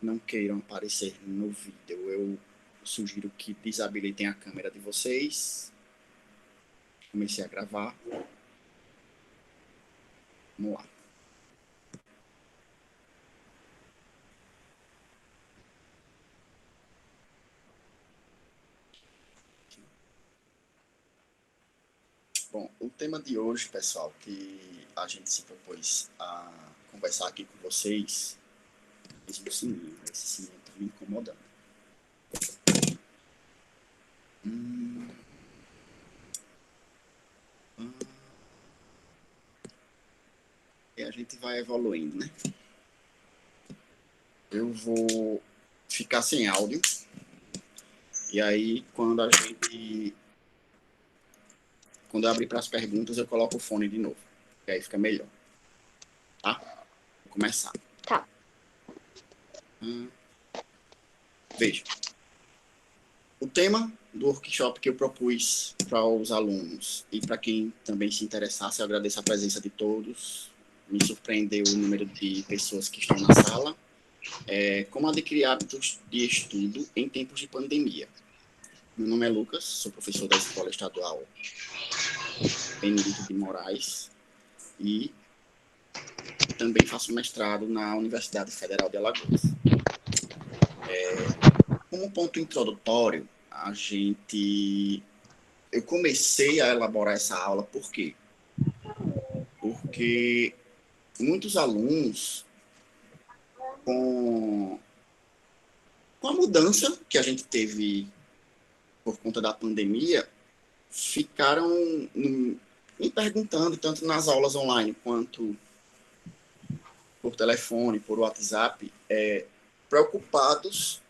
não queiram aparecer no vídeo, eu sugiro que desabilitem a câmera de vocês. Comecei a gravar. Vamos lá. Bom, o tema de hoje, pessoal, que a gente se propôs a conversar aqui com vocês, esse sininho está me incomodando. E a gente vai evoluindo, né? Eu vou ficar sem áudio. E aí, quando eu abrir para as perguntas, eu coloco o fone de novo. E aí fica melhor. Tá? Vou começar. Tá. Veja. O tema do workshop que eu propus para os alunos e para quem também se interessasse, eu agradeço a presença de todos. Me surpreendeu o número de pessoas que estão na sala. Como adquirir hábitos de estudo em tempos de pandemia. Meu nome é Lucas, sou professor da Escola Estadual Benedito de Moraes e também faço mestrado na Universidade Federal de Alagoas. Como ponto introdutório, eu comecei a elaborar essa aula, por quê? Porque muitos alunos, com a mudança que a gente teve por conta da pandemia, ficaram me perguntando, tanto nas aulas online quanto por telefone, por WhatsApp, preocupados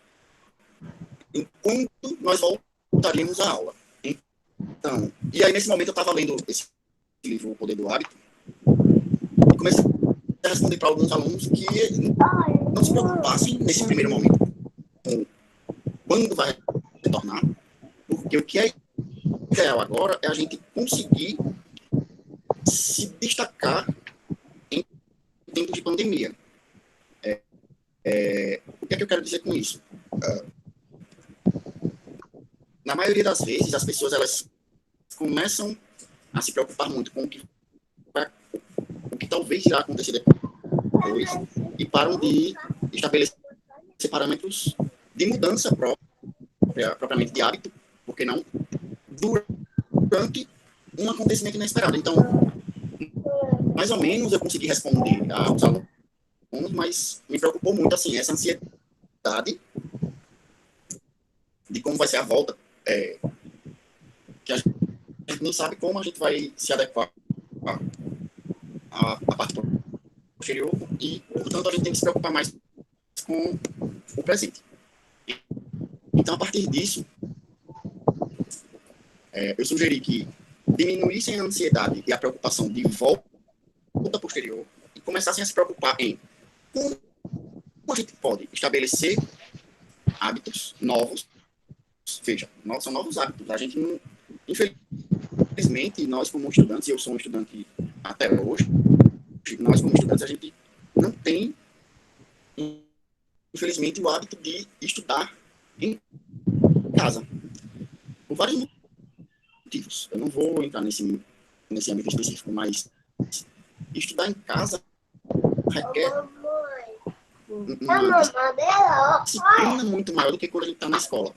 em quando nós voltaríamos à aula. Então, e aí nesse momento eu estava lendo esse livro, O Poder do Hábito, e comecei a responder para alguns alunos que não se preocupassem nesse primeiro momento com quando vai retornar, porque o que é ideal agora é a gente conseguir se destacar em tempo de pandemia. O que é que eu quero dizer com isso? Na maioria das vezes, as pessoas elas começam a se preocupar muito com o que talvez irá acontecer depois e param de estabelecer parâmetros de mudança propriamente de hábito, porque não durante um acontecimento inesperado. Então, mais ou menos eu consegui responder aos alunos, mas me preocupou muito assim, essa ansiedade de como vai ser a volta, que a gente não sabe como a gente vai se adequar à parte posterior e, portanto, a gente tem que se preocupar mais com o presente. Então, a partir disso, eu sugeri que diminuíssem a ansiedade e a preocupação de volta posterior e começassem a se preocupar em como a gente pode estabelecer hábitos novos. Veja, são novos hábitos. A gente não, infelizmente, nós como estudantes, e eu sou um estudante até hoje, nós como estudantes, a gente não tem, infelizmente, o hábito de estudar em casa. Por vários motivos. Eu não vou entrar nesse âmbito específico, mas estudar em casa requer uma disciplina muito maior do que quando a gente está na escola.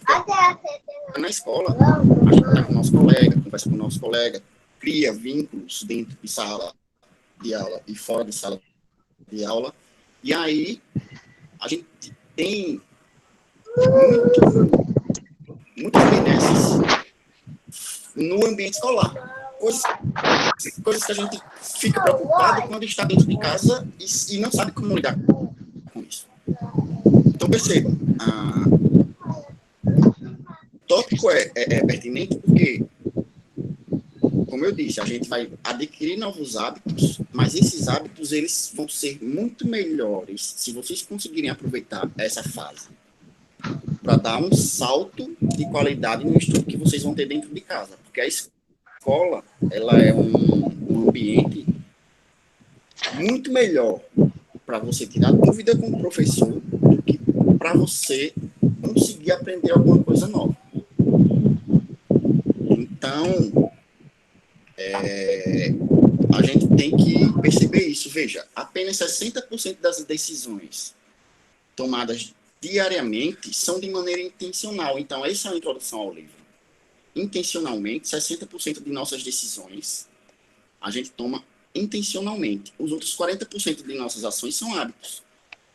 Na escola, a gente está com o nosso colega, conversa com o nosso colega, cria vínculos dentro de sala de aula e fora de sala de aula, e aí a gente tem muitas benesses no ambiente escolar. Coisas que a gente fica preocupado quando está dentro de casa e não sabe como lidar com isso. Então, perceba, o tópico é pertinente porque, como eu disse, a gente vai adquirir novos hábitos, mas esses hábitos eles vão ser muito melhores se vocês conseguirem aproveitar essa fase para dar um salto de qualidade no estudo que vocês vão ter dentro de casa. Porque a escola ela é um ambiente muito melhor para você tirar dúvida com o professor do que para você conseguir aprender alguma coisa nova. Então, a gente tem que perceber isso. Veja, apenas 60% das decisões tomadas diariamente são de maneira intencional. Então, essa é a introdução ao livro. Intencionalmente, 60% de nossas decisões a gente toma intencionalmente. Os outros 40% de nossas ações são hábitos.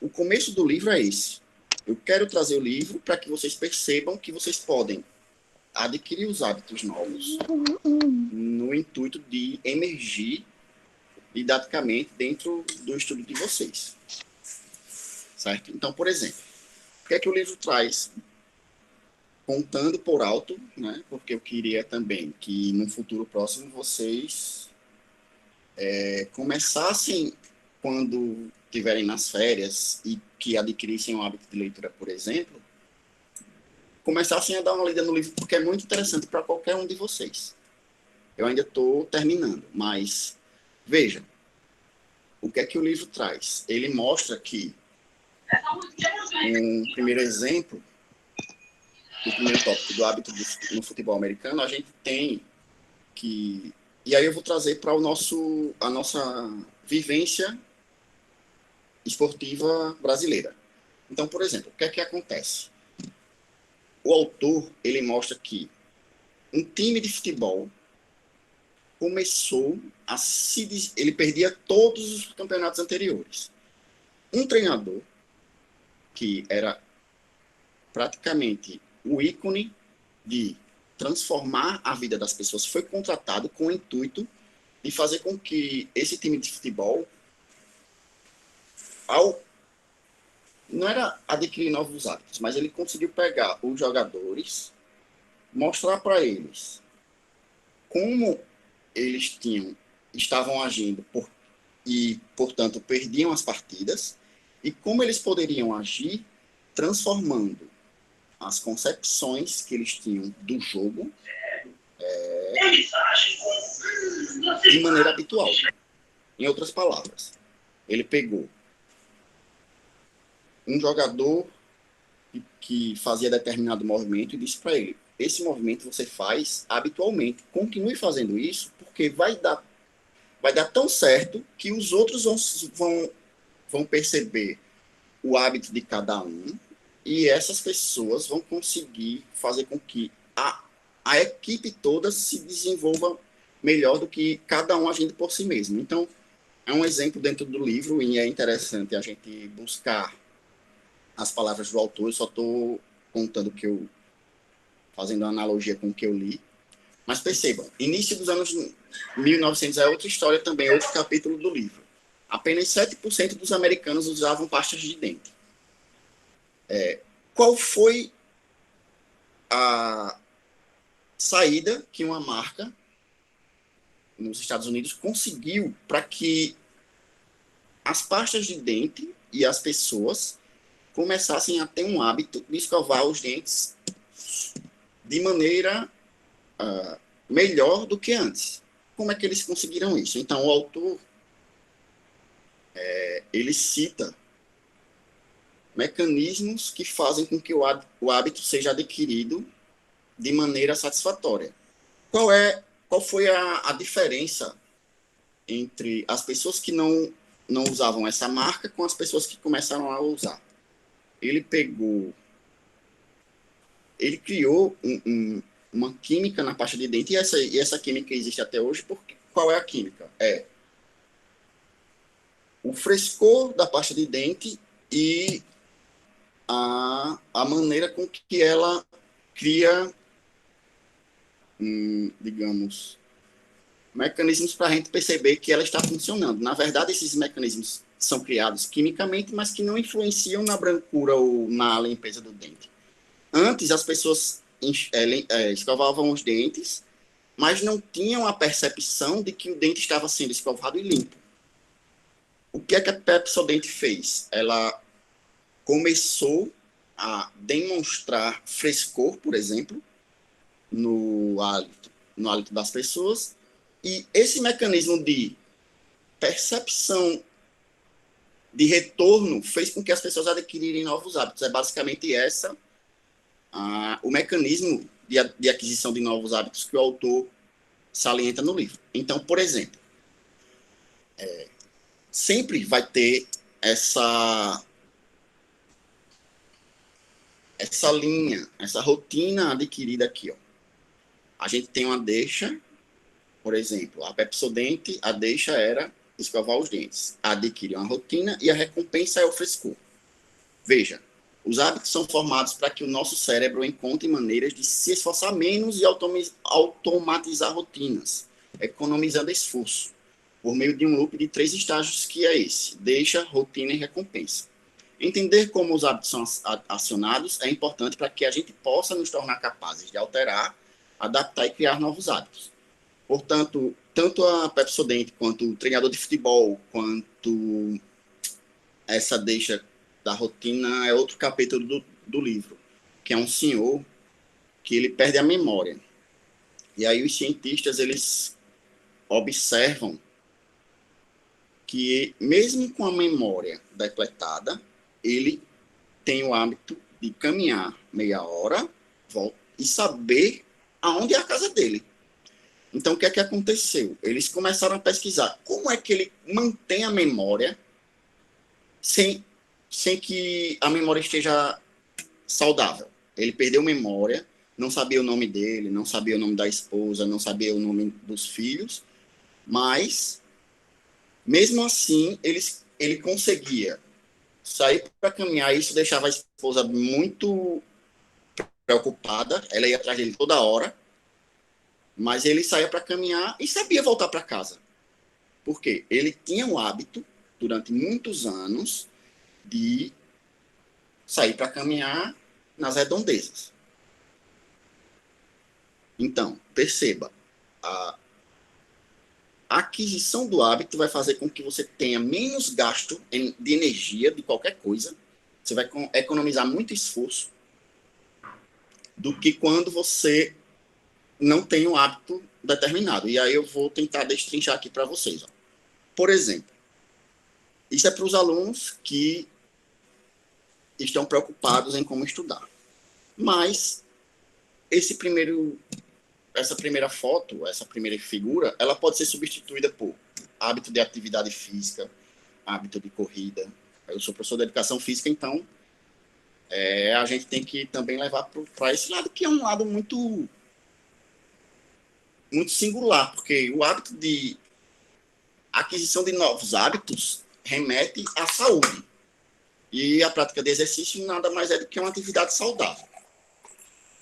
O começo do livro é esse. Eu quero trazer o livro para que vocês percebam que vocês podem adquirir os hábitos novos no intuito de emergir didaticamente dentro do estudo de vocês. Certo? Então, por exemplo, o que é que o livro traz? Contando por alto, né? Porque eu queria também que no futuro próximo vocês começassem, quando estiverem nas férias e que adquirissem um hábito de leitura, por exemplo, começassem a dar uma lida no livro, porque é muito interessante para qualquer um de vocês. Eu ainda estou terminando, mas veja, o que é que o livro traz? Ele mostra que um primeiro exemplo, o primeiro tópico do hábito no futebol americano, a gente tem que... E aí eu vou trazer para a nossa vivência esportiva brasileira. Então, por exemplo, o que é que acontece? O autor, ele mostra que um time de futebol começou a se... Ele perdia todos os campeonatos anteriores. Um treinador, que era praticamente o ícone de transformar a vida das pessoas, foi contratado com o intuito de fazer com que esse time de futebol, não era adquirir novos hábitos, mas ele conseguiu pegar os jogadores, mostrar para eles como eles estavam agindo e, portanto, perdiam as partidas, e como eles poderiam agir transformando as concepções que eles tinham do jogo de maneira habitual. Em outras palavras, ele pegou um jogador que fazia determinado movimento e disse para ele: esse movimento você faz habitualmente, continue fazendo isso, porque vai dar tão certo que os outros vão perceber o hábito de cada um, e essas pessoas vão conseguir fazer com que a equipe toda se desenvolva melhor do que cada um agindo por si mesmo. Então, é um exemplo dentro do livro, e é interessante a gente buscar as palavras do autor. Eu só estou contando fazendo uma analogia com o que eu li. Mas percebam, início dos anos 1900 é outra história também, outro capítulo do livro. Apenas 7% dos americanos usavam pastas de dente. Qual foi a saída que uma marca nos Estados Unidos conseguiu para que as pastas de dente e as pessoas começassem a ter um hábito de escovar os dentes de maneira melhor do que antes? Como é que eles conseguiram isso? Então, o autor ele cita mecanismos que fazem com que o hábito seja adquirido de maneira satisfatória. Qual foi a diferença entre as pessoas que não usavam essa marca com as pessoas que começaram a usar? Ele criou uma química na pasta de dente, e essa química existe até hoje. Porque qual é a química? É o frescor da pasta de dente e a maneira com que ela cria, digamos, mecanismos para a gente perceber que ela está funcionando. Na verdade, esses mecanismos são criados quimicamente, mas que não influenciam na brancura ou na limpeza do dente. Antes, as pessoas escovavam os dentes, mas não tinham a percepção de que o dente estava sendo escovado e limpo. O que é que a Pepsodent fez? Ela começou a demonstrar frescor, por exemplo, no hálito das pessoas, e esse mecanismo de percepção de retorno fez com que as pessoas adquirirem novos hábitos. É basicamente o mecanismo de aquisição de novos hábitos que o autor salienta no livro. Então, por exemplo, sempre vai ter essa linha, essa rotina adquirida aqui. Ó. A gente tem uma deixa, por exemplo, a Pepsodente, a deixa era escovar os dentes. Adquirir uma rotina e a recompensa é o frescor. Veja, os hábitos são formados para que o nosso cérebro encontre maneiras de se esforçar menos e automatizar rotinas, economizando esforço, por meio de um loop de 3 estágios que é esse: deixa, rotina e recompensa. Entender como os hábitos são acionados é importante para que a gente possa nos tornar capazes de alterar, adaptar e criar novos hábitos. Portanto, tanto a Pepsodent, quanto o treinador de futebol, quanto essa deixa da rotina é outro capítulo do livro, que é um senhor que ele perde a memória. E aí os cientistas, eles observam que mesmo com a memória depletada, ele tem o hábito de caminhar meia hora, volta, e saber aonde é a casa dele. Então, o que é que aconteceu? Eles começaram a pesquisar como é que ele mantém a memória sem que a memória esteja saudável. Ele perdeu memória, não sabia o nome dele, não sabia o nome da esposa, não sabia o nome dos filhos, mas, mesmo assim, ele conseguia sair para caminhar. Isso deixava a esposa muito preocupada, ela ia atrás dele toda hora, mas ele saía para caminhar e sabia voltar para casa. Por quê? Ele tinha o hábito, durante muitos anos, de sair para caminhar nas redondezas. Então, perceba, a aquisição do hábito vai fazer com que você tenha menos gasto de energia de qualquer coisa, você vai economizar muito esforço, do que quando você não tem um hábito determinado. E aí eu vou tentar destrinchar aqui para vocês. Ó. Por exemplo, isso é para os alunos que estão preocupados em como estudar. Mas essa primeira foto, essa primeira figura, ela pode ser substituída por hábito de atividade física, hábito de corrida. Eu sou professor de educação física, então a gente tem que também levar para esse lado, que é um lado muito, muito singular, porque o hábito de aquisição de novos hábitos remete à saúde. E a prática de exercício nada mais é do que uma atividade saudável.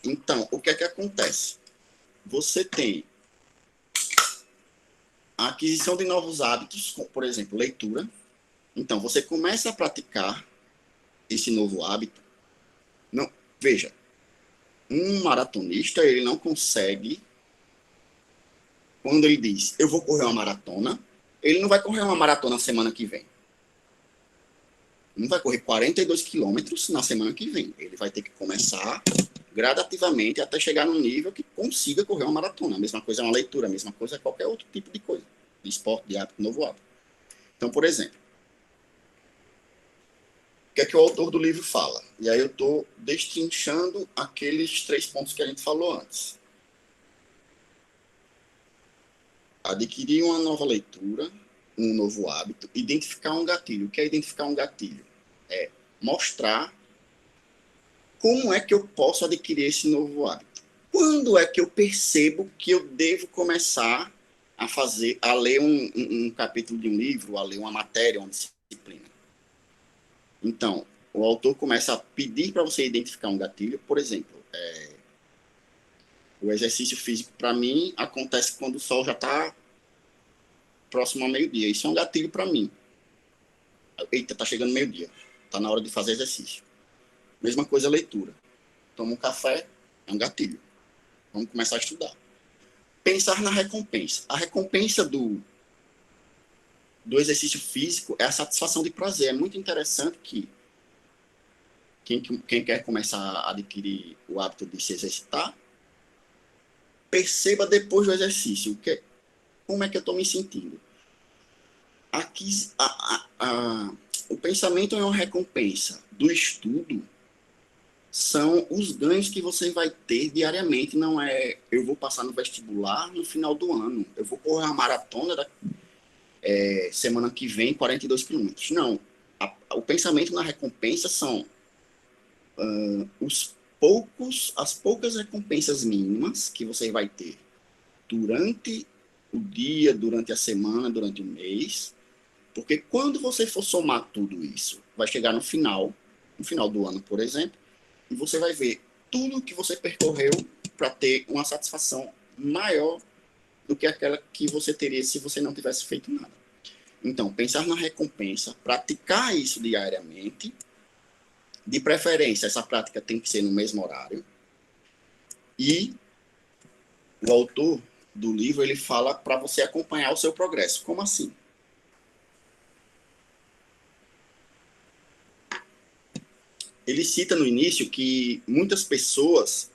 Então, o que é que acontece? Você tem a aquisição de novos hábitos, como, por exemplo, leitura. Então, você começa a praticar esse novo hábito. Não, veja, um maratonista, ele não consegue, quando ele diz, eu vou correr uma maratona, ele não vai correr uma maratona semana que vem. Não vai correr 42 quilômetros na semana que vem. Ele vai ter que começar gradativamente até chegar num nível que consiga correr uma maratona. A mesma coisa é uma leitura, a mesma coisa é qualquer outro tipo de coisa. De esporte, de hábito, novo hábito. Então, por exemplo, o que é que o autor do livro fala? E aí eu estou destrinchando aqueles 3 pontos que a gente falou antes. Adquirir uma nova leitura, um novo hábito, identificar um gatilho. O que é identificar um gatilho? É mostrar como é que eu posso adquirir esse novo hábito. Quando é que eu percebo que eu devo começar a ler um capítulo de um livro, a ler uma matéria, uma disciplina? Então, o autor começa a pedir para você identificar um gatilho. Por exemplo, o exercício físico, para mim, acontece quando o sol já está próximo ao meio-dia. Isso é um gatilho para mim. Eita, tá chegando meio-dia. Tá na hora de fazer exercício. Mesma coisa a leitura. Toma um café, é um gatilho. Vamos começar a estudar. Pensar na recompensa. A recompensa do exercício físico é a satisfação de prazer. É muito interessante que quem quer começar a adquirir o hábito de se exercitar, perceba depois do exercício como é que eu estou me sentindo. O pensamento é uma recompensa do estudo, são os ganhos que você vai ter diariamente. Não é eu vou passar no vestibular no final do ano, eu vou correr a maratona semana que vem, 42 quilômetros. Não. O pensamento na recompensa são as poucas recompensas mínimas que você vai ter durante o dia, durante a semana, durante o mês, porque quando você for somar tudo isso, vai chegar no final do ano, por exemplo, e você vai ver tudo que você percorreu para ter uma satisfação maior do que aquela que você teria se você não tivesse feito nada. Então, pensar na recompensa, praticar isso diariamente, de preferência, essa prática tem que ser no mesmo horário, e o autor do livro, ele fala para você acompanhar o seu progresso. Como assim? Ele cita no início que muitas pessoas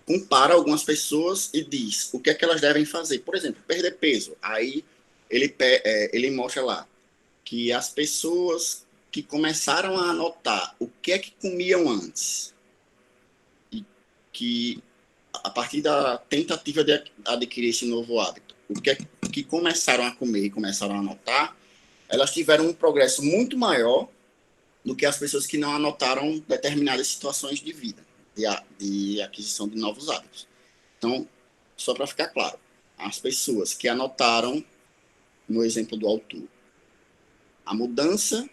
compara algumas pessoas e diz o que é que elas devem fazer. Por exemplo, perder peso. Aí ele mostra lá que as pessoas que começaram a anotar o que é que comiam antes e que a partir da tentativa de adquirir esse novo hábito, o que é que começaram a comer e começaram a anotar, elas tiveram um progresso muito maior do que as pessoas que não anotaram determinadas situações de vida, de aquisição de novos hábitos. Então, só para ficar claro, as pessoas que anotaram, no exemplo do autor, a mudança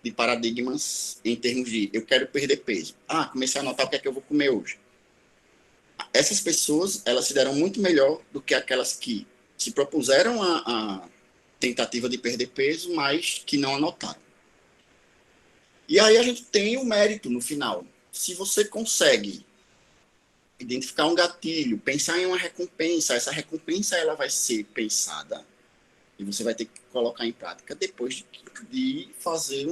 de paradigmas em termos de eu quero perder peso. Ah, comecei a anotar o que é que eu vou comer hoje. Essas pessoas, elas se deram muito melhor do que aquelas que se propuseram a tentativa de perder peso, mas que não anotaram. E aí a gente tem o mérito no final. Se você consegue identificar um gatilho, pensar em uma recompensa, essa recompensa ela vai ser pensada e você vai ter que colocar em prática depois de fazer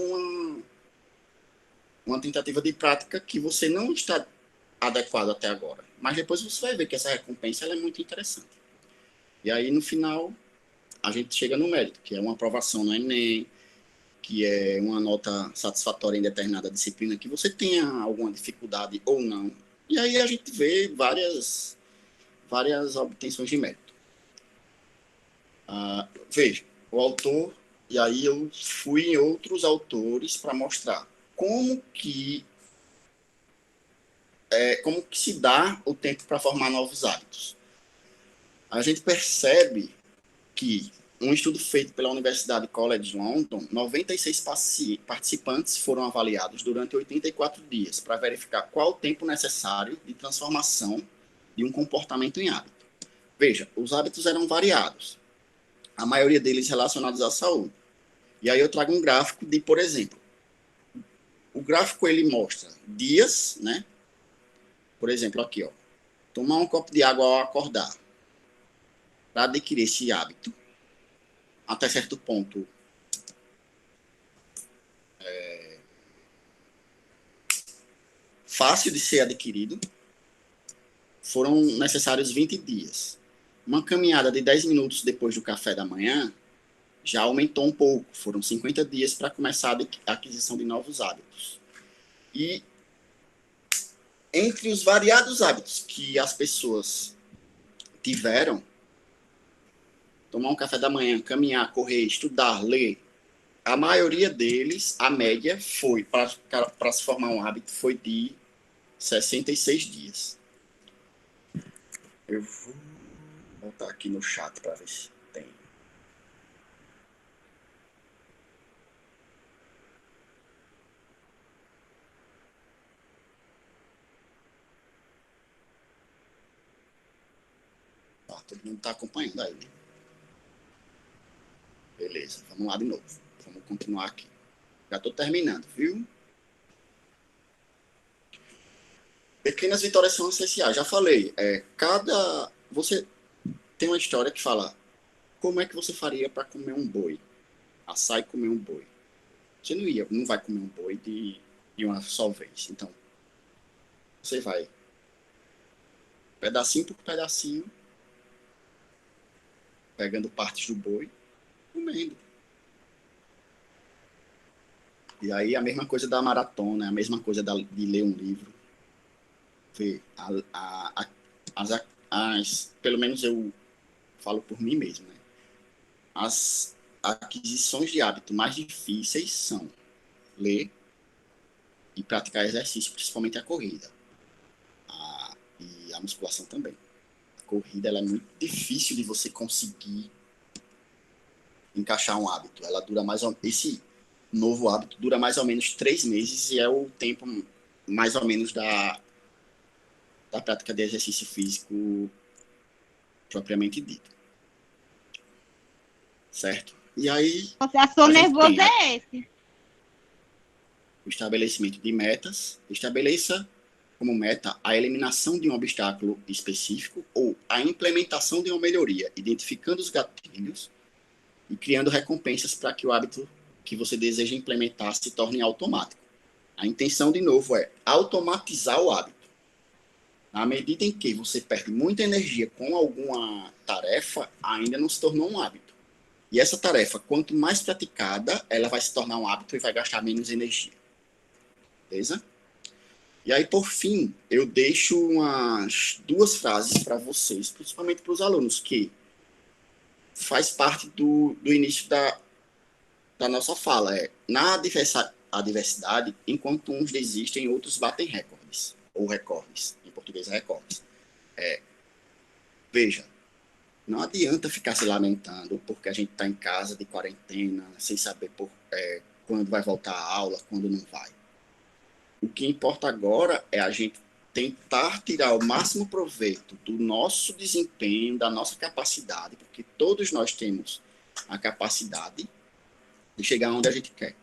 uma tentativa de prática que você não está adequado até agora. Mas depois você vai ver que essa recompensa ela é muito interessante. E aí, no final, a gente chega no mérito, que é uma aprovação no Enem, que é uma nota satisfatória em determinada disciplina, que você tenha alguma dificuldade ou não. E aí a gente vê várias obtenções de mérito. Veja, o autor, e aí eu fui em outros autores para mostrar como que se dá o tempo para formar novos hábitos. A gente percebe que um estudo feito pela Universidade College London, 96 participantes foram avaliados durante 84 dias para verificar qual o tempo necessário de transformação de um comportamento em hábito. Veja, os hábitos eram variados, a maioria deles relacionados à saúde. E aí eu trago um gráfico de, por exemplo, o gráfico ele mostra dias, né? Por exemplo, aqui, ó, tomar um copo de água ao acordar. Para adquirir esse hábito, até certo ponto, fácil de ser adquirido, foram necessários 20 dias. Uma caminhada de 10 minutos depois do café da manhã já aumentou um pouco, foram 50 dias para começar a aquisição de novos hábitos. E entre os variados hábitos que as pessoas tiveram, tomar um café da manhã, caminhar, correr, estudar, ler, a maioria deles, a média foi, para se formar um hábito, foi de 66 dias. Eu vou botar aqui no chat para ver se tem. Tá, todo mundo está acompanhando aí. Beleza, vamos lá de novo. Vamos continuar aqui. Já estou terminando, viu? Pequenas vitórias são essenciais. Já falei, você tem uma história que fala como é que você faria para comer um boi? Assar e comer um boi. Você não vai comer um boi de uma só vez. Então, você vai pedacinho por pedacinho pegando partes do boi, comendo. E aí a mesma coisa da maratona, a mesma coisa de ler um livro. Ver pelo menos eu falo por mim mesmo, né? As aquisições de hábito mais difíceis são ler e praticar exercício, principalmente a corrida. E a musculação também. A corrida ela é muito difícil de você conseguir encaixar um hábito. Ela dura esse novo hábito dura mais ou menos 3 meses e é o tempo mais ou menos da prática de exercício físico propriamente dito. Certo? E aí O assunto nervoso é esse. O estabelecimento de metas. Estabeleça como meta a eliminação de um obstáculo específico ou a implementação de uma melhoria, identificando os gatilhos e criando recompensas para que o hábito que você deseja implementar se torne automático. A intenção, de novo, é automatizar o hábito. Na medida em que você perde muita energia com alguma tarefa, ainda não se tornou um hábito. E essa tarefa, quanto mais praticada, ela vai se tornar um hábito e vai gastar menos energia. Beleza? E aí, por fim, eu deixo umas 2 frases para vocês, principalmente para os alunos, que faz parte do início da nossa fala. Na adversidade, enquanto uns desistem, outros batem recordes. Ou recordes. Em português, recordes. Veja, não adianta ficar se lamentando porque a gente está em casa de quarentena, sem saber quando vai voltar a aula, quando não vai. O que importa agora é a gente tentar tirar o máximo proveito do nosso desempenho, da nossa capacidade, porque todos nós temos a capacidade de chegar onde a gente quer.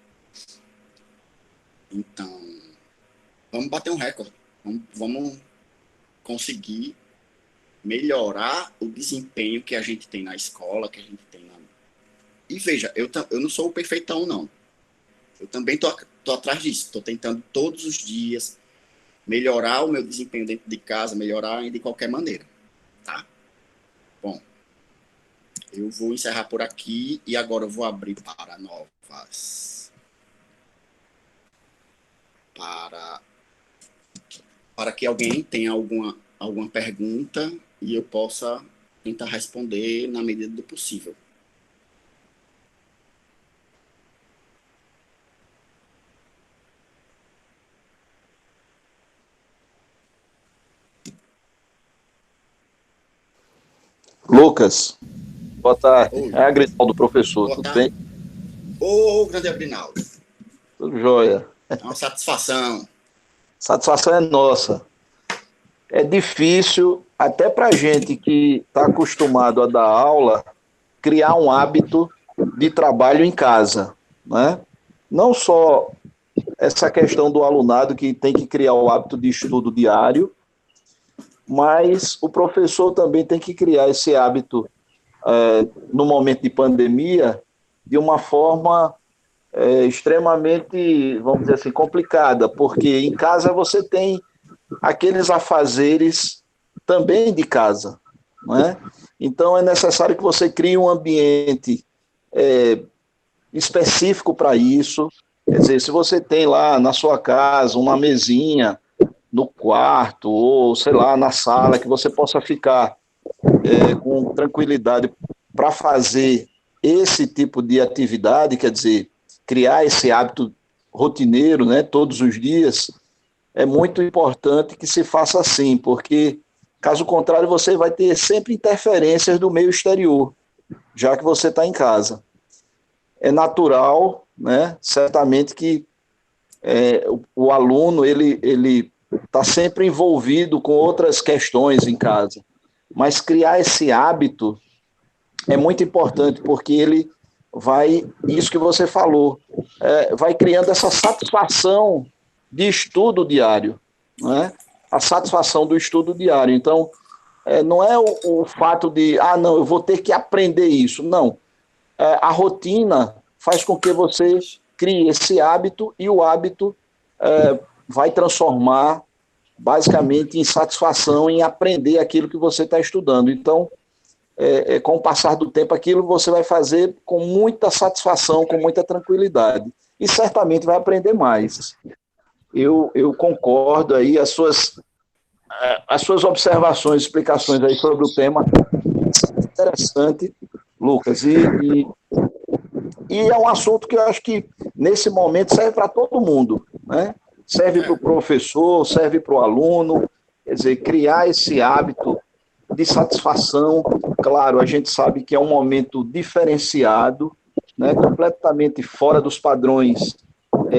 Então, vamos bater um recorde. Vamos conseguir melhorar o desempenho que a gente tem na escola, que a gente tem na... E veja, eu não sou o perfeitão, não. Eu também tô atrás disso. Estou tentando todos os dias melhorar o meu desempenho dentro de casa, melhorar de qualquer maneira. Tá? Bom, eu vou encerrar por aqui e agora eu vou abrir para novas... Para que alguém tenha alguma pergunta e eu possa tentar responder na medida do possível. Lucas, boa tarde. Oi. É Agrinaldo, professor, boa tudo tarde. Bem? Ô, grande Agrinaldo. Tudo jóia. É uma satisfação. Satisfação é nossa. É difícil, até para a gente que está acostumado a dar aula, criar um hábito de trabalho em casa, né? Não só essa questão do alunado que tem que criar o hábito de estudo diário, mas o professor também tem que criar esse hábito no momento de pandemia de uma forma extremamente, vamos dizer assim, complicada, porque em casa você tem aqueles afazeres também de casa, não é? Então é necessário que você crie um ambiente específico para isso. Quer dizer, se você tem lá na sua casa uma mesinha no quarto ou, sei lá, na sala, que você possa ficar com tranquilidade para fazer esse tipo de atividade, quer dizer, criar esse hábito rotineiro, né, todos os dias, é muito importante que se faça assim, porque, caso contrário, você vai ter sempre interferências do meio exterior, já que você está em casa. É natural, né, certamente que o aluno ele está sempre envolvido com outras questões em casa, mas criar esse hábito é muito importante, porque ele vai, isso que você falou, vai criando essa satisfação de estudo diário, né? A satisfação do estudo diário. Então, não é o fato de, não, eu vou ter que aprender isso. Não. A rotina faz com que você crie esse hábito e o hábito vai transformar basicamente em satisfação em aprender aquilo que você está estudando. Então, com o passar do tempo, aquilo você vai fazer com muita satisfação, com muita tranquilidade. E certamente vai aprender mais. Eu concordo aí, as suas observações, explicações aí sobre o tema, interessante, Lucas, e é um assunto que eu acho que, nesse momento, serve para todo mundo, né? Serve para o professor, serve para o aluno, quer dizer, criar esse hábito de satisfação. Claro, a gente sabe que é um momento diferenciado, né? Completamente fora dos padrões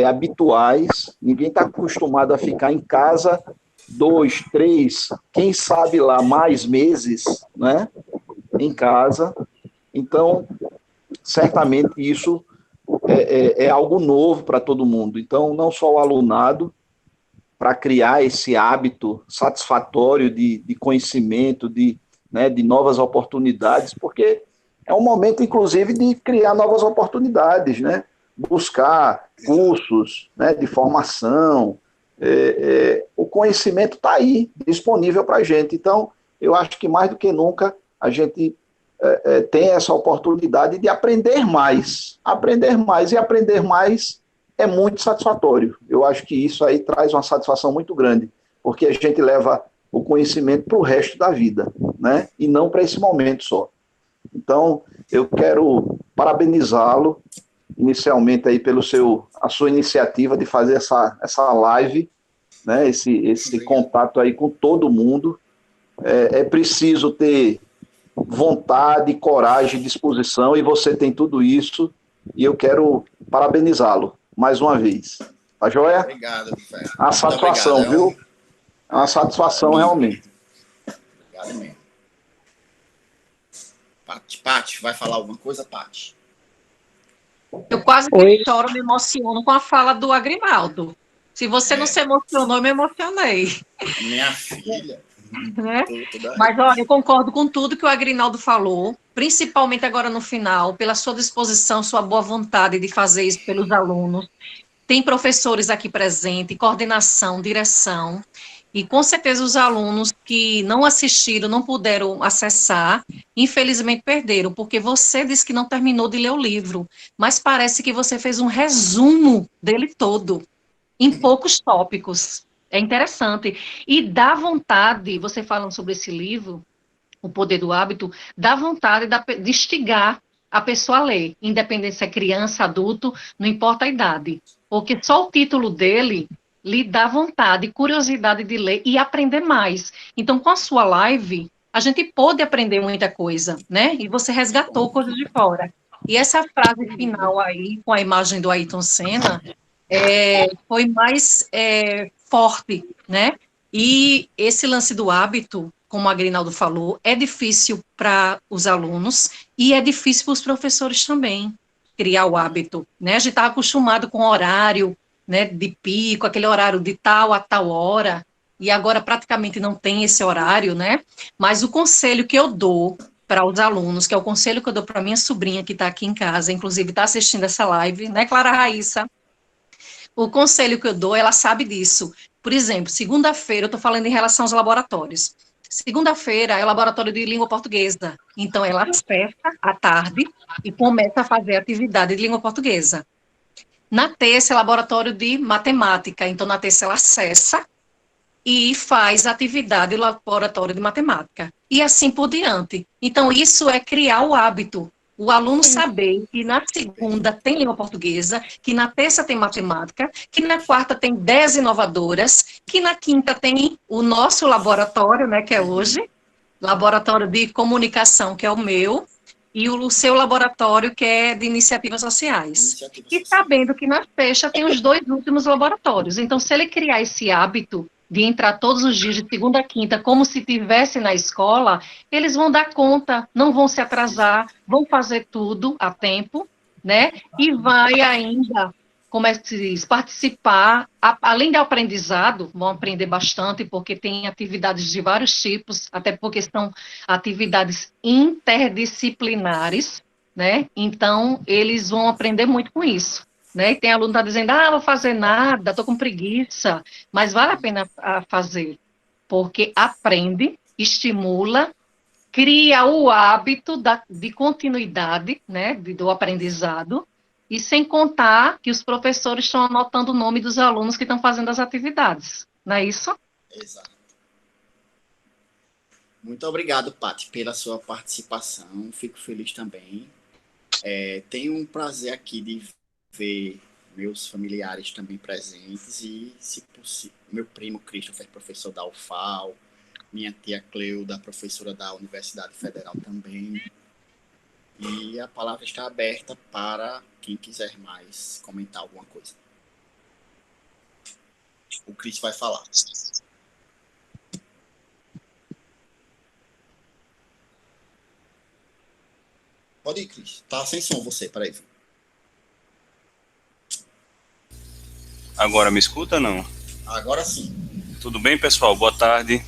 habituais, ninguém está acostumado a ficar em casa 2, 3, quem sabe lá mais meses, né? Em casa. Então, certamente isso é algo novo para todo mundo. Então, não só o alunado, para criar esse hábito satisfatório de conhecimento, né, de novas oportunidades, porque é um momento, inclusive, de criar novas oportunidades, né? Buscar cursos, né, de formação. O conhecimento está aí, disponível para a gente. Então, eu acho que mais do que nunca a gente tem essa oportunidade de aprender mais. Aprender mais, e aprender mais é muito satisfatório. Eu acho que isso aí traz uma satisfação muito grande, porque a gente leva o conhecimento para o resto da vida, né? E não para esse momento só. Então, eu quero parabenizá-lo inicialmente aí a sua iniciativa de fazer essa live, né? Esse contato aí com todo mundo. É preciso ter vontade, coragem, disposição, e você tem tudo isso, e eu quero parabenizá-lo mais uma vez. Tá joia? Obrigado, Fé. A satisfação, obrigado, viu? É uma satisfação, realmente. Obrigado mesmo. Pati, vai falar alguma coisa, Pati? Eu quase que choro, me emociono com a fala do Agrimaldo. Se você não se emocionou, eu me emocionei. Minha filha. Né? Mas, olha, eu concordo com tudo que o Agrinaldo falou, principalmente agora no final, pela sua disposição, sua boa vontade de fazer isso pelos alunos. Tem professores aqui presentes, coordenação, direção, e com certeza os alunos que não assistiram, não puderam acessar, infelizmente perderam, porque você disse que não terminou de ler o livro, mas parece que você fez um resumo dele todo, em poucos tópicos. É interessante. E dá vontade, você falando sobre esse livro, O Poder do Hábito, dá vontade de instigar a pessoa a ler, independente se é criança, adulto, não importa a idade. Porque só o título dele lhe dá vontade, curiosidade de ler e aprender mais. Então, com a sua live, a gente pôde aprender muita coisa, né? E você resgatou coisas de fora. E essa frase final aí, com a imagem do Ayrton Senna, foi mais forte, né? E esse lance do hábito, como a Grinaldo falou, é difícil para os alunos e é difícil para os professores também criar o hábito, né? A gente está acostumado com horário, né, de pico, aquele horário de tal a tal hora, e agora praticamente não tem esse horário, né? Mas o conselho que eu dou para os alunos, que é o conselho que eu dou para minha sobrinha que está aqui em casa, inclusive está assistindo essa live, né, Clara Raíssa? O conselho que eu dou, ela sabe disso. Por exemplo, segunda-feira, eu estou falando em relação aos laboratórios. Segunda-feira é o laboratório de língua portuguesa. Então, ela acessa à tarde e começa a fazer atividade de língua portuguesa. Na terça, é laboratório de matemática. Então, na terça, ela acessa e faz atividade do laboratório de matemática. E assim por diante. Então, isso é criar o hábito. O aluno saber que na segunda tem língua portuguesa, que na terça tem matemática, que na quarta tem 10 inovadoras, que na quinta tem o nosso laboratório, né, que é hoje, laboratório de comunicação, que é o meu, e o seu laboratório, que é de iniciativas sociais. E sabendo que na sexta tem os 2 últimos laboratórios. Então, se ele criar esse hábito de entrar todos os dias, de segunda a quinta, como se estivesse na escola, eles vão dar conta, não vão se atrasar, vão fazer tudo a tempo, né? E vai ainda, como é que se diz, participar, além do aprendizado, vão aprender bastante, porque tem atividades de vários tipos, até porque são atividades interdisciplinares, né? Então, eles vão aprender muito com isso. Né? E tem aluno que está dizendo, vou fazer nada, estou com preguiça, mas vale a pena fazer, porque aprende, estimula cria o hábito de continuidade, né, do aprendizado, e sem contar que os professores estão anotando o nome dos alunos que estão fazendo as atividades, não é isso? Exato. Muito obrigado, Paty, pela sua participação. Fico feliz também. Tenho um prazer aqui de ver meus familiares também presentes e, se possível, meu primo Christopher, professor da UFAL, minha tia Cleuda, professora da Universidade Federal também. E a palavra está aberta para quem quiser mais comentar alguma coisa. O Cris vai falar. Pode ir, Cris. Tá sem som você, peraí. Agora me escuta ou não? Agora sim. Tudo bem, pessoal? Boa tarde.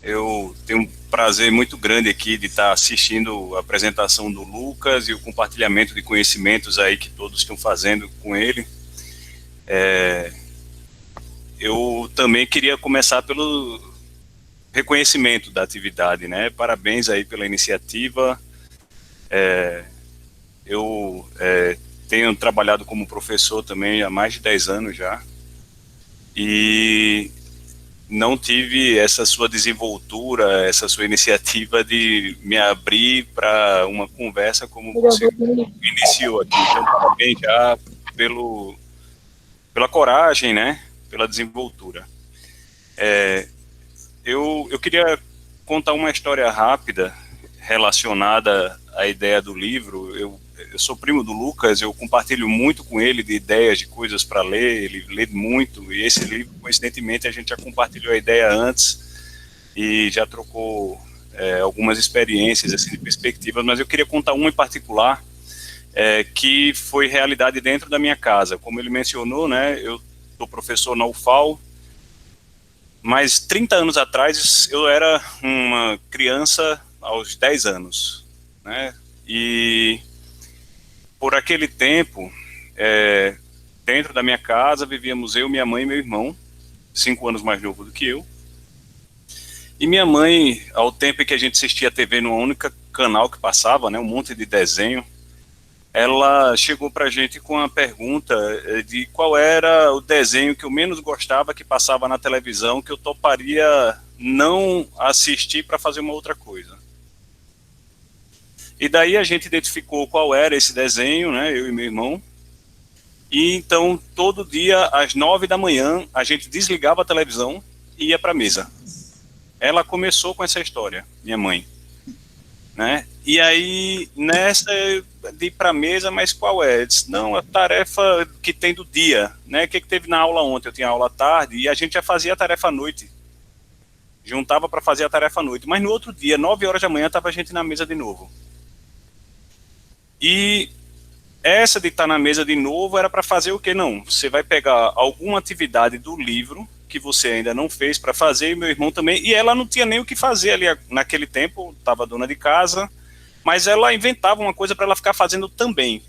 Eu tenho um prazer muito grande aqui de estar assistindo a apresentação do Lucas e o compartilhamento de conhecimentos aí que todos estão fazendo com ele. Eu também queria começar pelo reconhecimento da atividade, né? Parabéns aí pela iniciativa. Eu tenho trabalhado como professor também há mais de 10 anos já, e não tive essa sua desenvoltura, essa sua iniciativa de me abrir para uma conversa como você iniciou aqui. Então, parabéns já pela coragem, né? Pela desenvoltura. Eu queria contar uma história rápida relacionada à ideia do livro. Eu sou primo do Lucas, eu compartilho muito com ele de ideias, de coisas para ler, ele lê muito, e esse livro, coincidentemente, a gente já compartilhou a ideia antes e já trocou algumas experiências, assim, de perspectivas, mas eu queria contar uma em particular, que foi realidade dentro da minha casa. Como ele mencionou, né, eu sou professor na UFAL, mas 30 anos atrás eu era uma criança aos 10 anos, né, e por aquele tempo, dentro da minha casa, vivíamos eu, minha mãe e meu irmão, 5 anos mais novo do que eu. E minha mãe, ao tempo em que a gente assistia a TV numa única canal que passava, né, um monte de desenho, ela chegou para a gente com a pergunta de qual era o desenho que eu menos gostava que passava na televisão, que eu toparia não assistir para fazer uma outra coisa. E daí a gente identificou qual era esse desenho, né, eu e meu irmão. E então, todo dia, às 9 da manhã, a gente desligava a televisão e ia para a mesa. Ela começou com essa história, minha mãe, né? E aí, nessa de ir para a mesa, mas qual é? Eu disse, não, a tarefa que tem do dia, né? O que teve na aula ontem? Eu tinha aula à tarde e a gente já fazia a tarefa à noite. Juntava para fazer a tarefa à noite. Mas no outro dia, 9 horas da manhã, estava a gente na mesa de novo. E essa de estar na mesa de novo era para fazer o quê? Não, você vai pegar alguma atividade do livro que você ainda não fez para fazer, e meu irmão também, e ela não tinha nem o que fazer ali naquele tempo, estava dona de casa, mas ela inventava uma coisa para ela ficar fazendo também.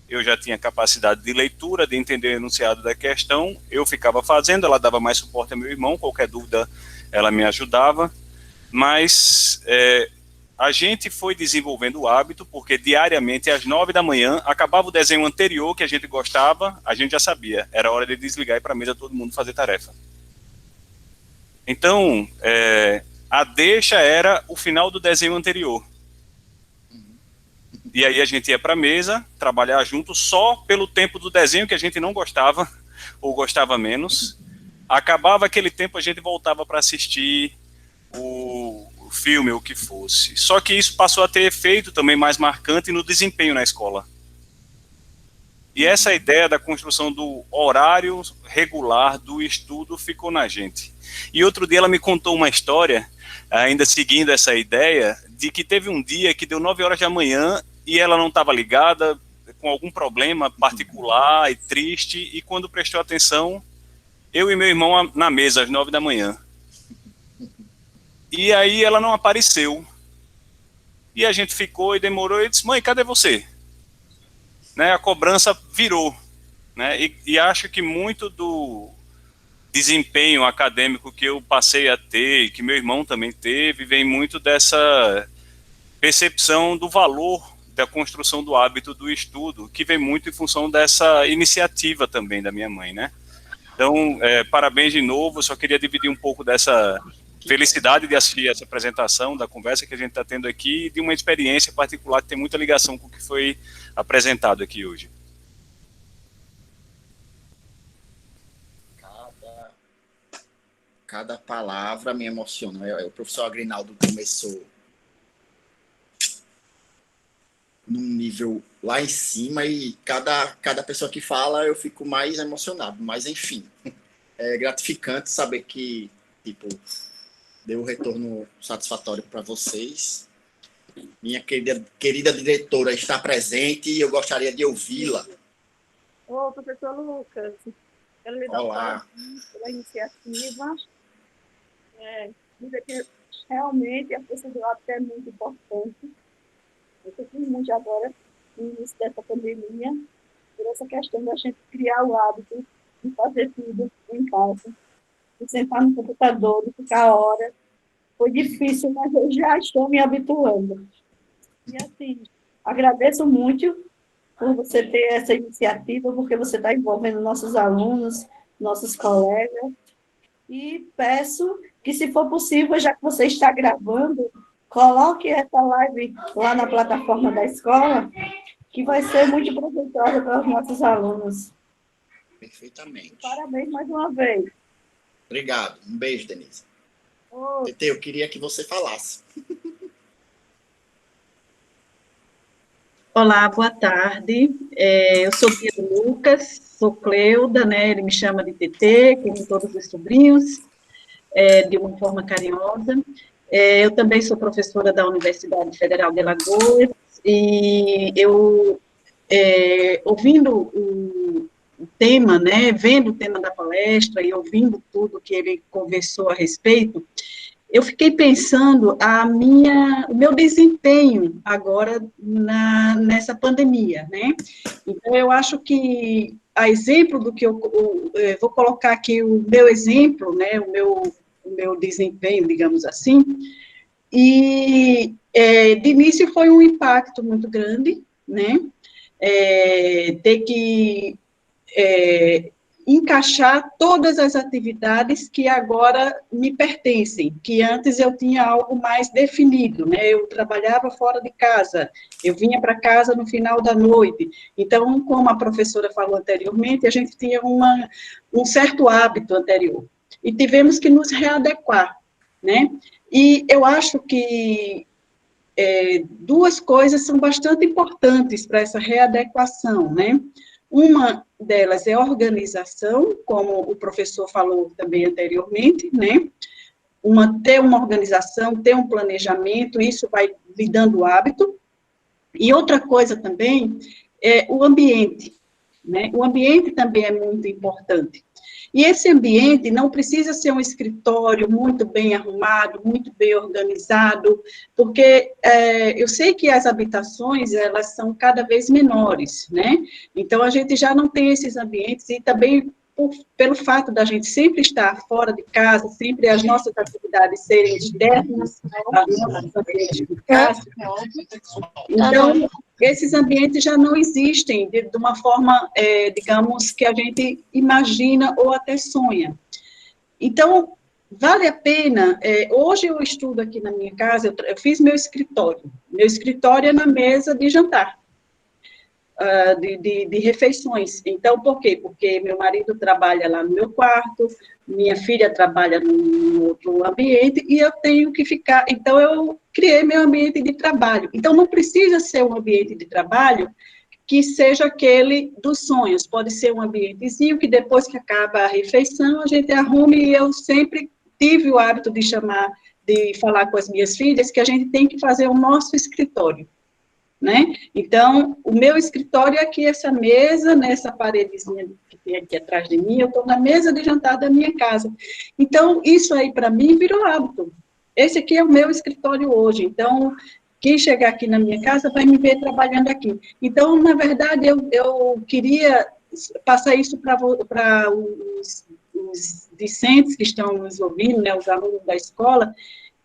Eu já tinha capacidade de leitura, de entender o enunciado da questão, eu ficava fazendo, ela dava mais suporte ao meu irmão, qualquer dúvida ela me ajudava, mas a gente foi desenvolvendo o hábito, porque diariamente, às 9 da manhã, acabava o desenho anterior que a gente gostava, a gente já sabia, era hora de desligar e ir para a mesa todo mundo fazer tarefa. Então, a deixa era o final do desenho anterior. E aí a gente ia para a mesa, trabalhar junto só pelo tempo do desenho que a gente não gostava, ou gostava menos. Acabava aquele tempo, a gente voltava para assistir o filme, o que fosse. Só que isso passou a ter efeito também mais marcante no desempenho na escola. E essa ideia da construção do horário regular do estudo ficou na gente. E outro dia ela me contou uma história, ainda seguindo essa ideia, de que teve um dia que deu 9 horas da manhã e ela não estava ligada, com algum problema particular e triste, e quando prestou atenção, eu e meu irmão na mesa às 9 da manhã. E aí ela não apareceu. E a gente ficou e demorou, e disse, mãe, cadê você? Né, a cobrança virou. Né, e acho que muito desempenho acadêmico que eu passei a ter, e que meu irmão também teve, vem muito dessa percepção do valor da construção do hábito do estudo, que vem muito em função dessa iniciativa também da minha mãe, né? Então, parabéns de novo, eu só queria dividir um pouco dessa felicidade de assistir essa apresentação, da conversa que a gente está tendo aqui, e de uma experiência particular que tem muita ligação com o que foi apresentado aqui hoje. Cada palavra me emociona. O professor Agrinaldo começou num nível lá em cima e cada pessoa que fala eu fico mais emocionado. Mas, enfim, é gratificante saber que, tipo, deu um retorno satisfatório para vocês. Minha querida diretora está presente e eu gostaria de ouvi-la. Ô, professor Lucas, quero lhe dar um parabéns pela iniciativa. Dizer que realmente a força do hábito é muito importante. Eu sofri muito agora, no início dessa pandemia, por essa questão da gente criar o hábito de fazer tudo em casa, de sentar no computador, de ficar horas. Foi difícil, mas eu já estou me habituando. E assim, agradeço muito por você ter essa iniciativa, porque você está envolvendo nossos alunos, nossos colegas, e peço que, se for possível, já que você está gravando, coloque essa live lá na plataforma da escola, que vai ser muito proveitosa para os nossos alunos. Perfeitamente. Parabéns mais uma vez. Obrigado. Um beijo, Denise. Oh. Tete, eu queria que você falasse. Olá, boa tarde. Eu sou Pia Lucas, sou Cleuda, né? Ele me chama de Tetê, como todos os sobrinhos, de uma forma carinhosa. Eu também sou professora da Universidade Federal de Alagoas, e eu, ouvindo o tema, né, vendo o tema da palestra e ouvindo tudo que ele conversou a respeito, eu fiquei pensando o meu desempenho agora nessa pandemia, né? Então, eu acho que, a exemplo do que eu vou colocar aqui o meu exemplo, né, o meu desempenho, digamos assim, e de início foi um impacto muito grande, né? Ter que encaixar todas as atividades que agora me pertencem, que antes eu tinha algo mais definido, né? Eu trabalhava fora de casa, eu vinha para casa no final da noite. Então, como a professora falou anteriormente, a gente tinha um certo hábito anterior, e tivemos que nos readequar, né? E eu acho que duas coisas são bastante importantes para essa readequação, né? Uma delas é a organização, como o professor falou também anteriormente, né? Ter uma organização, ter um planejamento, isso vai lhe dando hábito. E outra coisa também é o ambiente, né? O ambiente também é muito importante. E esse ambiente não precisa ser um escritório muito bem arrumado, muito bem organizado, porque eu sei que as habitações, elas são cada vez menores, né? Então, a gente já não tem esses ambientes, e também pelo fato da gente sempre estar fora de casa, sempre as nossas atividades serem externas aos nossos ambientes de casa. Então, esses ambientes já não existem de uma forma, digamos, que a gente imagina ou até sonha. Então, vale a pena, hoje eu estudo aqui na minha casa, eu fiz meu escritório é na mesa de jantar, de refeições. Então, por quê? Porque meu marido trabalha lá no meu quarto, minha filha trabalha num outro ambiente, e eu tenho que ficar... Então, eu criei meu ambiente de trabalho. Então, não precisa ser um ambiente de trabalho que seja aquele dos sonhos. Pode ser um ambientezinho que, depois que acaba a refeição, a gente arrume, e eu sempre tive o hábito de falar com as minhas filhas que a gente tem que fazer o nosso escritório, né? Então, o meu escritório é aqui, essa mesa, nessa paredezinha que tem aqui atrás de mim, eu estou na mesa de jantar da minha casa. Então, isso aí, para mim, virou hábito. Esse aqui é o meu escritório hoje. Então, quem chegar aqui na minha casa vai me ver trabalhando aqui. Então, na verdade, eu queria passar isso para os discentes que estão nos ouvindo, né, os alunos da escola,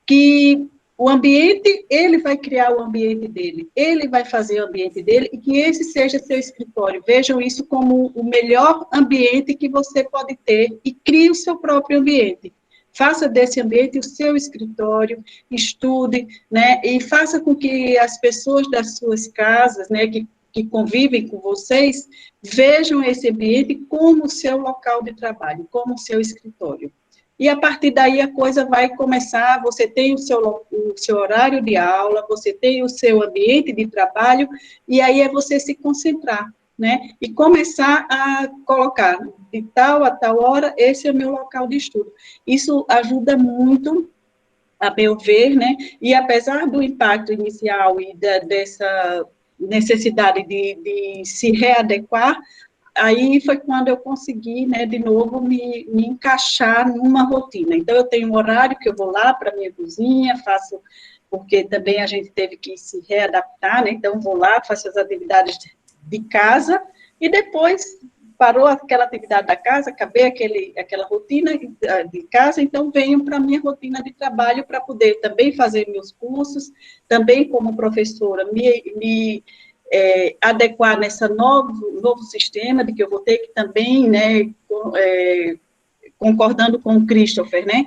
que o ambiente, ele vai criar o ambiente dele, ele vai fazer o ambiente dele, e que esse seja seu escritório. Vejam isso como o melhor ambiente que você pode ter, e crie o seu próprio ambiente. Faça desse ambiente o seu escritório, estude, né, e faça com que as pessoas das suas casas, né, que convivem com vocês, vejam esse ambiente como o seu local de trabalho, como o seu escritório. E a partir daí a coisa vai começar, você tem o seu horário de aula, você tem o seu ambiente de trabalho, e aí é você se concentrar, né? E começar a colocar de tal a tal hora, esse é o meu local de estudo. Isso ajuda muito, a meu ver, né? E apesar do impacto inicial e dessa necessidade de se readequar, aí foi quando eu consegui, né, de novo, me encaixar numa rotina. Então, eu tenho um horário que eu vou lá para a minha cozinha, faço, porque também a gente teve que se readaptar, né, então vou lá, faço as atividades de casa, e depois parou aquela atividade da casa, acabei aquela rotina de casa, então venho para a minha rotina de trabalho para poder também fazer meus cursos, também como professora, me adequar nesse novo sistema, de que eu vou ter que também, né, concordando com o Christopher, né,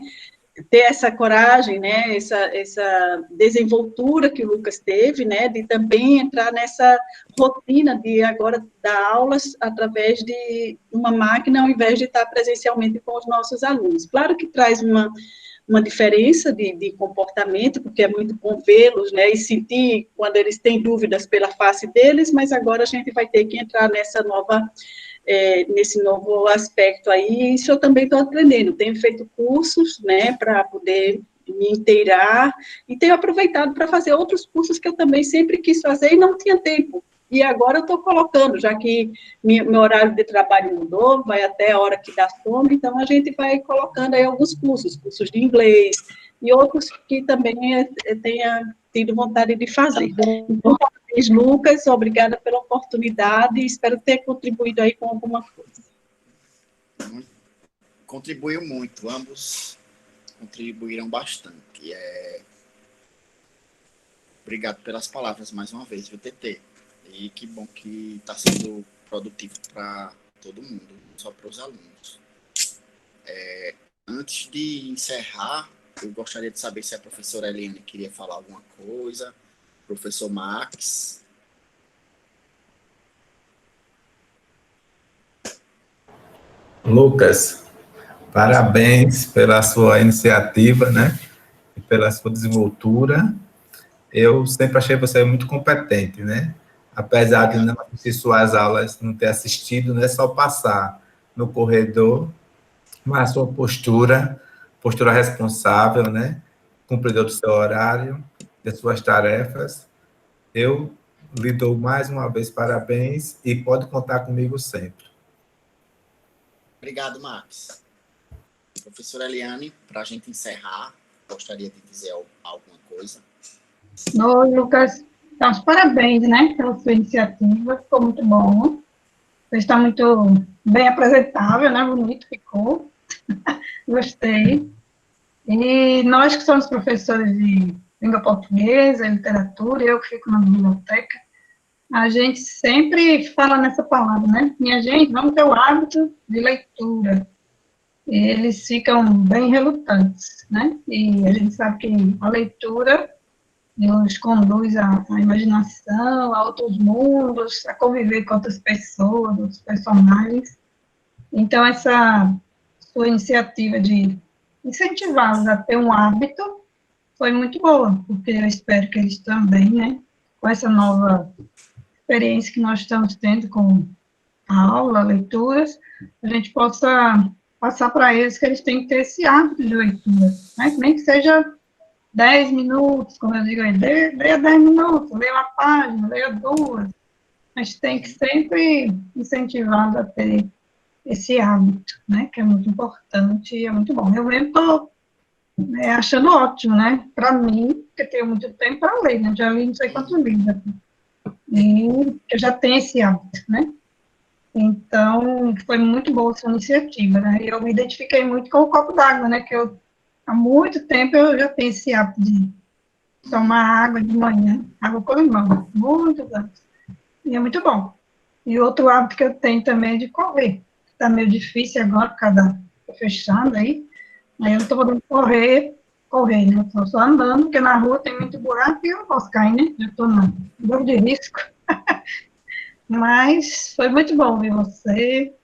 ter essa coragem, né, essa desenvoltura que o Lucas teve, né, de também entrar nessa rotina de agora dar aulas através de uma máquina, ao invés de estar presencialmente com os nossos alunos. Claro que traz uma diferença de comportamento, porque é muito bom vê-los, né, e sentir quando eles têm dúvidas pela face deles, mas agora a gente vai ter que entrar nesse novo aspecto aí, isso eu também estou aprendendo, tenho feito cursos, né, para poder me inteirar, e tenho aproveitado para fazer outros cursos que eu também sempre quis fazer e não tinha tempo, e agora eu estou colocando, já que meu horário de trabalho mudou, vai até a hora que dá fome, então a gente vai colocando aí alguns cursos de inglês, e outros que também tenha tido vontade de fazer. Então, parabéns, Lucas, obrigada pela oportunidade, espero ter contribuído aí com alguma coisa. Contribuiu muito, ambos contribuíram bastante. Obrigado pelas palavras mais uma vez, viu, TT? E que bom que está sendo produtivo para todo mundo, não só para os alunos. Antes de encerrar, eu gostaria de saber se a professora Eliane queria falar alguma coisa, professor Max. Lucas, parabéns pela sua iniciativa, né? E pela sua desenvoltura. Eu sempre achei você muito competente, né? Apesar de não assistir suas aulas, não ter assistido, não é só passar no corredor, mas a sua postura responsável, né? Cumpridor do seu horário, das suas tarefas. Eu lhe dou mais uma vez parabéns e pode contar comigo sempre. Obrigado, Max. Professora Eliane, para a gente encerrar, gostaria de dizer alguma coisa? Oi, Lucas. Então, os parabéns, né, pela sua iniciativa, ficou muito bom. Você está muito bem apresentável, né, bonito ficou. Gostei. E nós que somos professores de língua portuguesa, literatura, eu que fico na biblioteca, a gente sempre fala nessa palavra, né? Minha gente, vamos ter o hábito de leitura. Eles ficam bem relutantes, né? E a gente sabe que a leitura nos conduz à imaginação, a outros mundos, a conviver com outras pessoas, outros personagens. Então, essa sua iniciativa de incentivá-los a ter um hábito foi muito boa, porque eu espero que eles também, né, com essa nova experiência que nós estamos tendo com a aula, leituras, a gente possa passar para eles que eles têm que ter esse hábito de leitura, né, nem que seja 10 minutos, como eu digo aí, leia 10 minutos, leia uma página, leia duas, a gente tem que sempre incentivar a ter esse hábito, né, que é muito importante e é muito bom. Eu mesmo estou achando ótimo, né, para mim, porque tenho muito tempo para ler, né, já li não sei quantos livros, e eu já tenho esse hábito, né, Então, foi muito boa essa iniciativa, né? Eu me identifiquei muito com o copo d'água, né? Que eu, há muito tempo eu já tenho esse hábito de tomar água de manhã, água com limão, muitos anos. E é muito bom. E outro hábito que eu tenho também é de correr. Está meio difícil agora, por causa tá fechando aí eu não estou podendo correr, né? Estou só andando, porque na rua tem muito buraco e eu não posso cair, né? Eu estou no grupo de risco. Mas foi muito bom ver você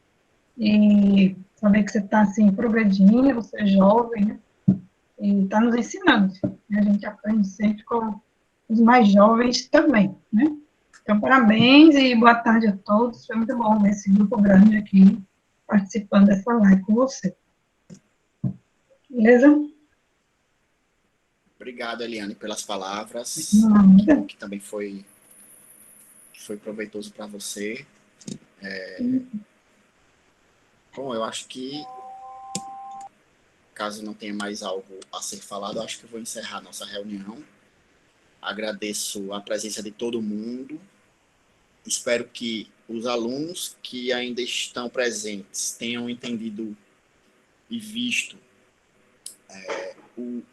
e saber que você está, assim, progredindo, você é jovem, né? E está nos ensinando. Né? A gente aprende sempre com os mais jovens também, né? Então, parabéns e boa tarde a todos. Foi muito bom ver esse grupo grande aqui participando dessa live com você. Beleza? Obrigado, Eliane, pelas palavras. Que Nada. bom que também foi proveitoso para você. Bom, eu acho que, caso não tenha mais algo a ser falado, eu acho que eu vou encerrar a nossa reunião. Agradeço a presença de todo mundo. Espero que os alunos que ainda estão presentes tenham entendido e visto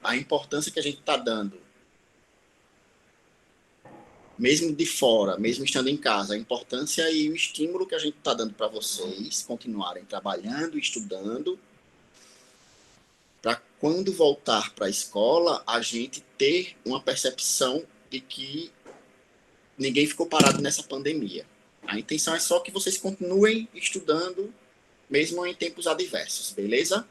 a importância que a gente está dando, mesmo de fora, mesmo estando em casa, a importância e o estímulo que a gente está dando para vocês continuarem trabalhando, estudando, para quando voltar para a escola, a gente ter uma percepção de que ninguém ficou parado nessa pandemia. A intenção é só que vocês continuem estudando, mesmo em tempos adversos, beleza?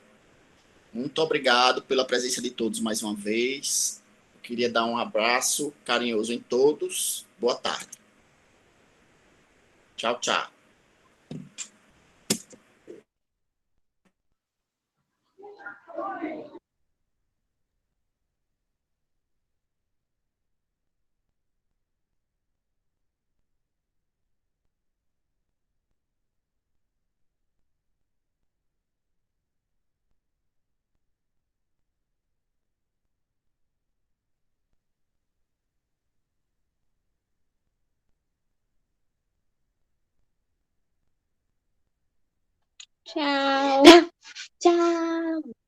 Muito obrigado pela presença de todos mais uma vez. Eu queria dar um abraço carinhoso em todos. Boa tarde. Tchau, tchau. Tchau. Tchau.